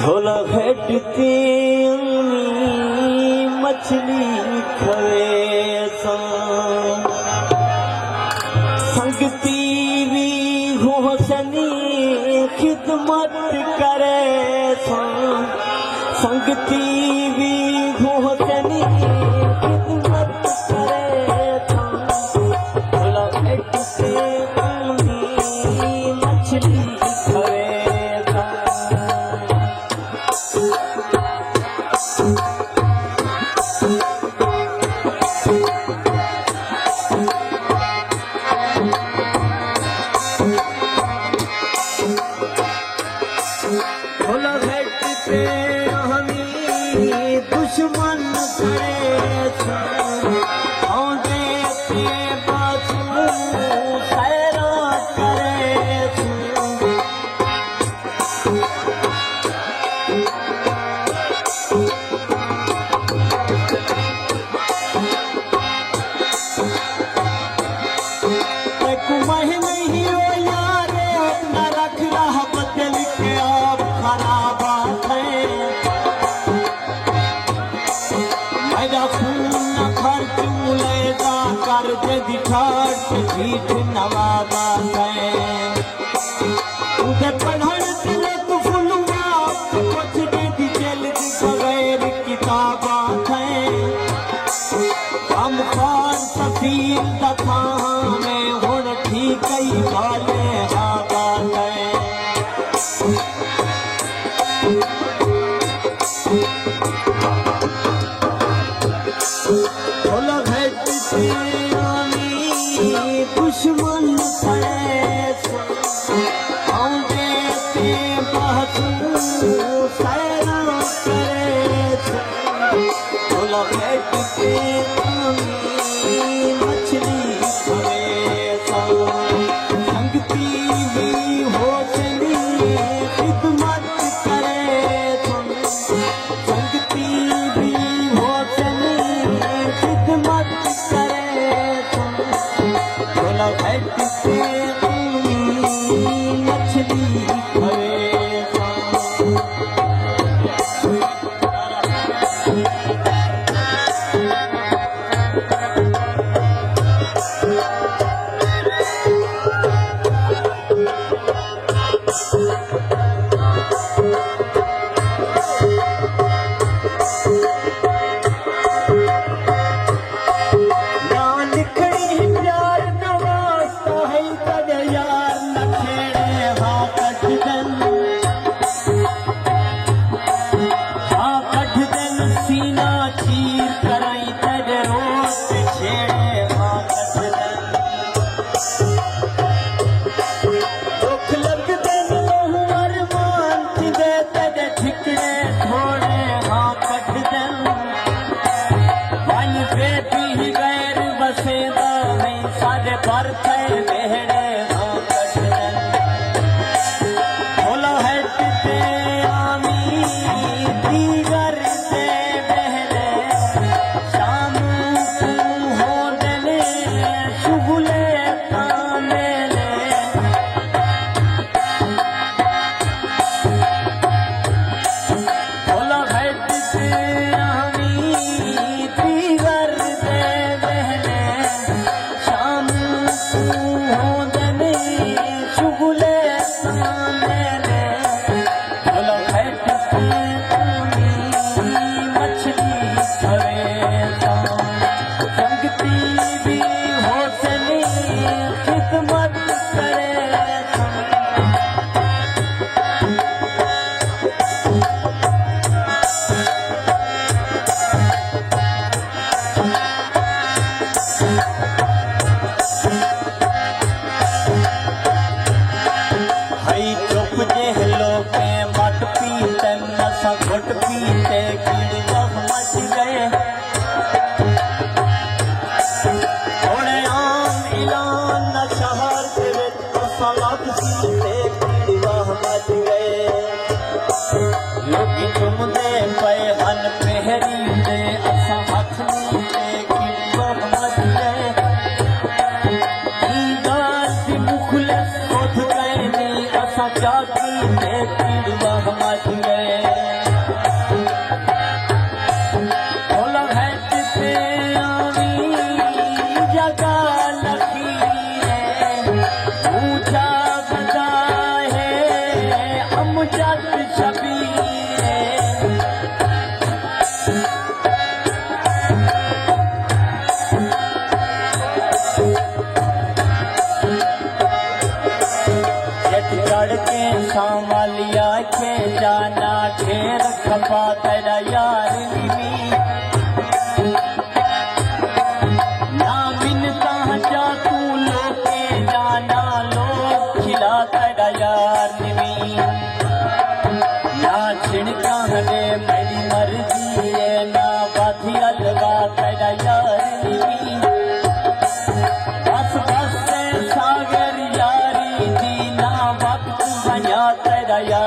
झोला भेटती मछली खवे संगती भी होसनी खिदमत करे संगती भी होसनी खिदमत करे झोला भेटती मछली खवे दुश्मन करे सैरा करे कुमह नहीं हो यारे न रख रहा बदल के आप खराब कर जदि ठाट झीठ नवाबा है उधे पढ़न तिलक फुलवा कुछ जदि जल्द बगैर किताबा है हम खान सफीर तथा में हुन ठीक ही वाले आबा है दुश्मन सैरा करे झोला भेटती मछली खवे संगती भी होसनी खिदमत करे संगती भी होसनी खिदमत करे झोला भेटती मछली खवे घुट पीते कीड़ी मच गए थोड़े आम इलान शहर के सलाब पीते कीड़ी मच गए लोग चुमदे पे हन पहरी दे असा हथ नीते कीड़ी मच गए गाल की मुखले सोध गए नी असा चाकी ते कीड़ी मच गए चढ़ के सामलिया के जाना ढेर खपा तेरा यार नी ना मिनता जा तू लोके जाना लो खिला तेरा यार नी ना छिड़का हने मेरी मर्जी है ना बाधी अलवा तेरा यार नी बस बस से सागर यारी दी ना वक्त बना तेरा यार